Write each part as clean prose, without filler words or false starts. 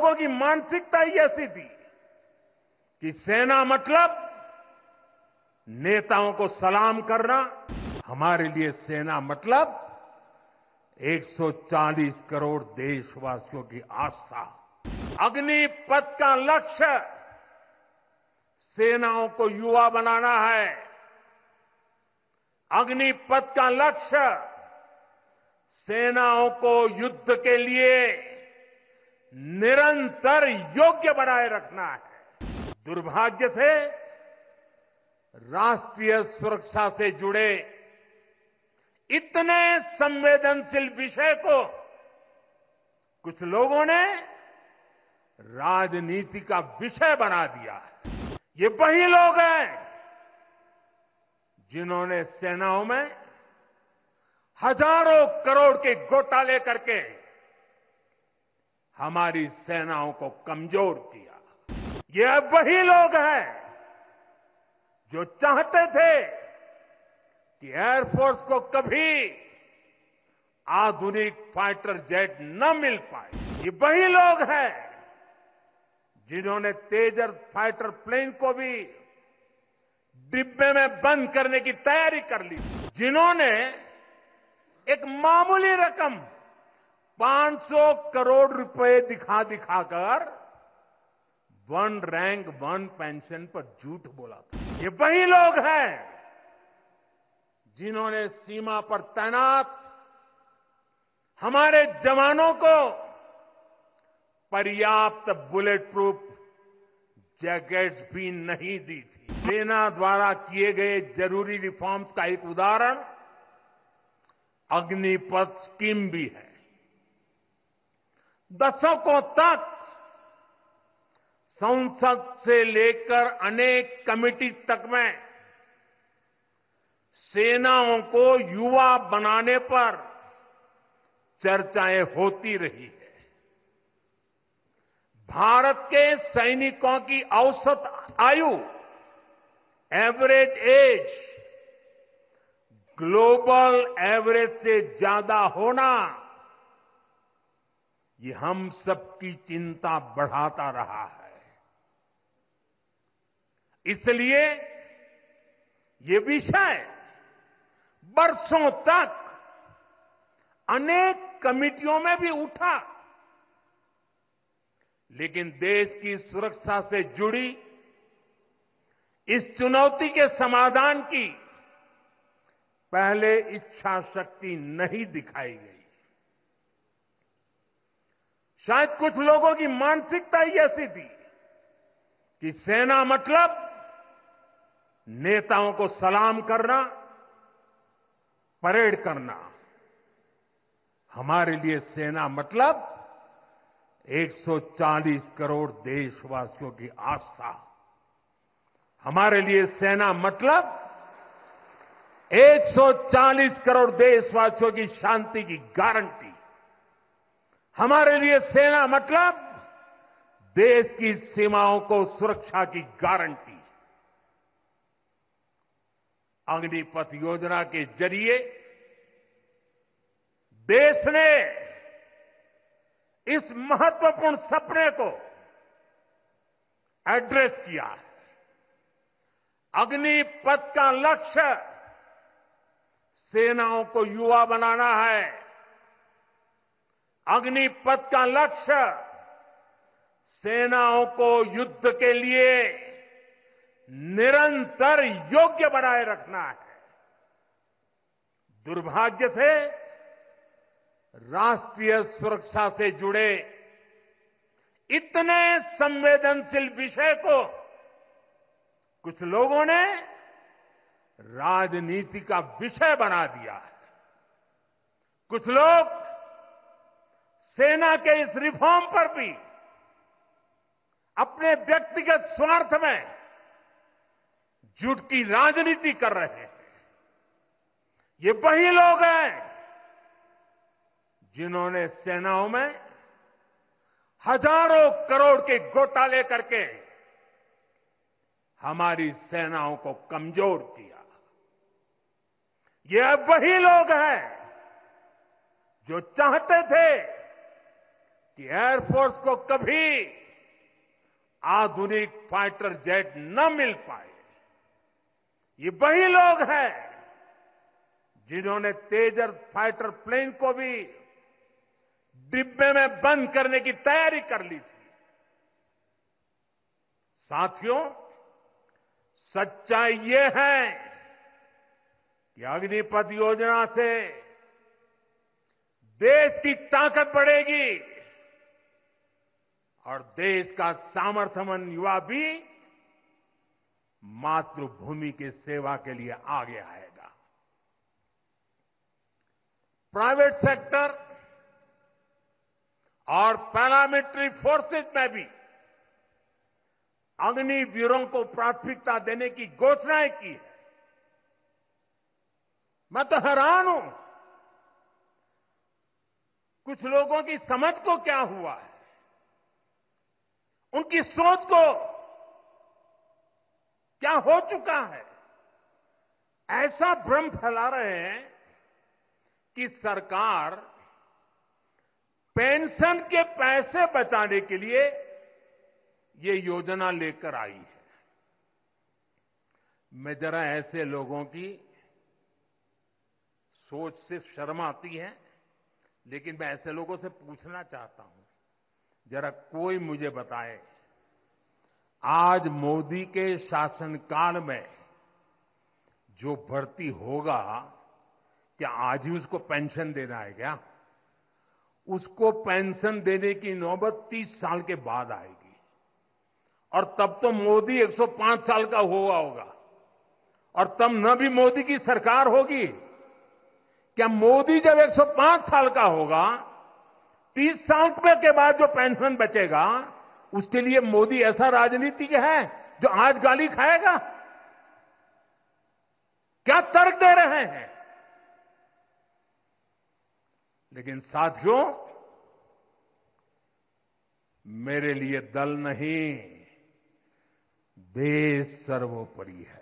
लोगों की मानसिकता ही ऐसी थी कि सेना मतलब नेताओं को सलाम करना। हमारे लिए सेना मतलब 140 करोड़ देशवासियों की आस्था। अग्निपथ का लक्ष्य सेनाओं को युवा बनाना है। अग्निपथ का लक्ष्य सेनाओं को युद्ध के लिए निरंतर योग्य बनाए रखना है। दुर्भाग्य से राष्ट्रीय सुरक्षा से जुड़े इतने संवेदनशील विषय को कुछ लोगों ने राजनीति का विषय बना दिया है। ये वही लोग हैं जिन्होंने सेनाओं में हजारों करोड़ के घोटाले करके हमारी सेनाओं को कमजोर किया। ये वही लोग हैं जो चाहते थे कि एयरफोर्स को कभी आधुनिक फाइटर जेट न मिल पाए। ये वही लोग हैं जिन्होंने तेजस फाइटर प्लेन को भी डिब्बे में बंद करने की तैयारी कर ली, जिन्होंने एक मामूली रकम 500 करोड़ रुपए दिखा दिखाकर वन रैंक वन पेंशन पर झूठ बोला था। ये वही लोग हैं जिन्होंने सीमा पर तैनात हमारे जवानों को पर्याप्त बुलेट प्रूफ जैकेट्स भी नहीं दी थी। सेना द्वारा किए गए जरूरी रिफॉर्म्स का एक उदाहरण अग्निपथ स्कीम भी है। दशकों तक संसद से लेकर अनेक कमेटी तक में सेनाओं को युवा बनाने पर चर्चाएं होती रही है। भारत के सैनिकों की औसत आयु, एवरेज एज, ग्लोबल एवरेज से ज्यादा होना, ये हम सबकी चिंता बढ़ाता रहा है। इसलिए ये विषय बरसों तक अनेक कमिटियों में भी उठा, लेकिन देश की सुरक्षा से जुड़ी इस चुनौती के समाधान की पहले इच्छा शक्ति नहीं दिखाई गई। शायद कुछ लोगों की मानसिकता ही ऐसी थी कि सेना मतलब नेताओं को सलाम करना, परेड करना। हमारे लिए सेना मतलब 140 करोड़ देशवासियों की आस्था। हमारे लिए सेना मतलब 140 करोड़ देशवासियों की शांति की गारंटी। हमारे लिए सेना मतलब देश की सीमाओं को सुरक्षा की गारंटी। अग्निपथ योजना के जरिए देश ने इस महत्वपूर्ण सपने को एड्रेस किया है। अग्निपथ का लक्ष्य सेनाओं को युवा बनाना है। अग्निपथ का लक्ष्य सेनाओं को युद्ध के लिए निरंतर योग्य बनाए रखना है। दुर्भाग्य से राष्ट्रीय सुरक्षा से जुड़े इतने संवेदनशील विषय को कुछ लोगों ने राजनीति का विषय बना दिया है। कुछ लोग सेना के इस रिफॉर्म पर भी अपने व्यक्तिगत स्वार्थ में झूठ की राजनीति कर रहे हैं। ये वही लोग हैं जिन्होंने सेनाओं में हजारों करोड़ के घोटाले करके हमारी सेनाओं को कमजोर किया। ये वही लोग हैं जो चाहते थे कि एयरफोर्स को कभी आधुनिक फाइटर जेट न मिल पाए। ये वही लोग हैं जिन्होंने तेजस फाइटर प्लेन को भी डिब्बे में बंद करने की तैयारी कर ली थी। साथियों, सच्चाई ये है कि अग्निपथ योजना से देश की ताकत बढ़ेगी और देश का सामर्थ्यवान युवा भी मातृभूमि की सेवा के लिए आगे आएगा। प्राइवेट सेक्टर और पैरामिलिट्री फोर्सेस में भी अग्निवीरों को प्राथमिकता देने की घोषणाएं की है। मैं तो हैरान हूं, कुछ लोगों की समझ को क्या हुआ है, उनकी सोच को क्या हो चुका है। ऐसा भ्रम फैला रहे हैं कि सरकार पेंशन के पैसे बचाने के लिए ये योजना लेकर आई है। मैं जरा ऐसे लोगों की सोच से शर्म आती है, लेकिन मैं ऐसे लोगों से पूछना चाहता हूं, जरा कोई मुझे बताए, आज मोदी के शासनकाल में जो भर्ती होगा, क्या आज ही उसको पेंशन देना है क्या? उसको पेंशन देने की नौबत 30 साल के बाद आएगी और तब तो मोदी 105 साल का हुआ होगा और तब न भी मोदी की सरकार होगी। क्या मोदी जब 105 साल का होगा, 30 साल के बाद जो पेंशन बचेगा, उसके लिए मोदी ऐसा राजनीतिक है जो आज गाली खाएगा? क्या तर्क दे रहे हैं? लेकिन साथियों, मेरे लिए दल नहीं, देश सर्वोपरि है।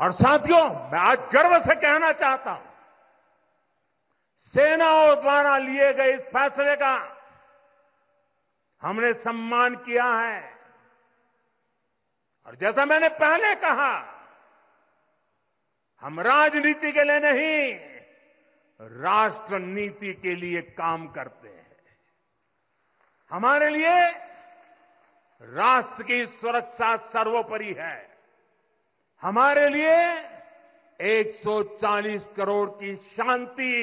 और साथियों, मैं आज गर्व से कहना चाहता हूं, सेनाओं द्वारा लिए गए इस फैसले का हमने सम्मान किया है। और जैसा मैंने पहले कहा, हम राजनीति के लिए नहीं, राष्ट्र नीति के लिए काम करते हैं। हमारे लिए राष्ट्र की सुरक्षा सर्वोपरि है। हमारे लिए 140 करोड़ की शांति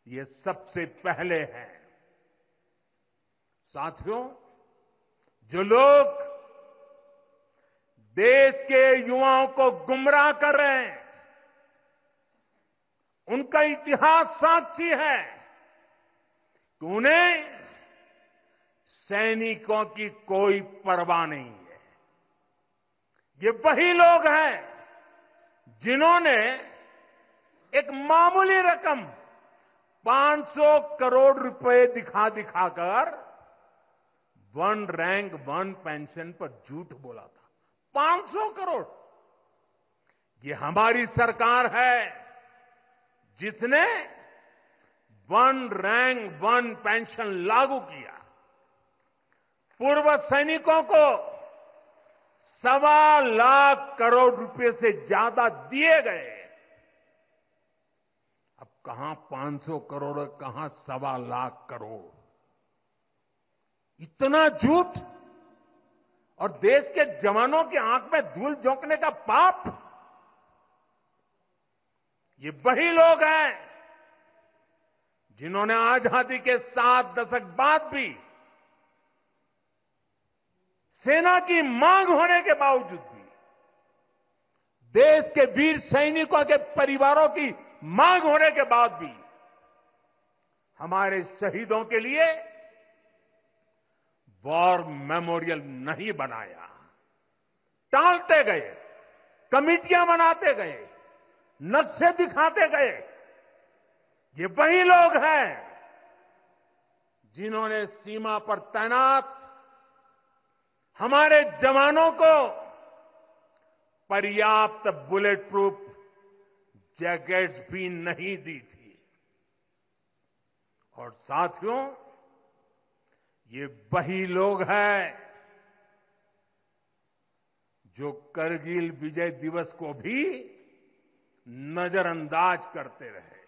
ये सबसे पहले है। साथियों, जो लोग देश के युवाओं को गुमराह कर रहे हैं, उनका इतिहास साक्षी है कि उन्हें सैनिकों की कोई परवाह नहीं है। ये वही लोग हैं जिन्होंने एक मामूली रकम 500 करोड़ रुपए दिखाकर वन रैंक वन पेंशन पर झूठ बोला था। 500 करोड़। ये हमारी सरकार है जिसने वन रैंक वन पेंशन लागू किया। पूर्व सैनिकों को 1.25 लाख करोड़ रुपए से ज्यादा दिए गए। अब कहां 500 करोड़, कहां 1.25 लाख करोड़। इतना झूठ और देश के जवानों की आंख में धूल झोंकने का पाप। ये वही लोग हैं जिन्होंने आजादी के 7 दशक बाद भी सेना की मांग होने के बावजूद भी, देश के वीर सैनिकों के परिवारों की मांग होने के बाद भी हमारे शहीदों के लिए वॉर मेमोरियल नहीं बनाया। टालते गए, कमिटियां बनाते गए, नक्शे दिखाते गए। ये वही लोग हैं जिन्होंने सीमा पर तैनात हमारे जवानों को पर्याप्त बुलेट प्रूफ जैकेट्स भी नहीं दी थी। और साथियों, ये वही लोग हैं जो करगिल विजय दिवस को भी नजरअंदाज करते रहे।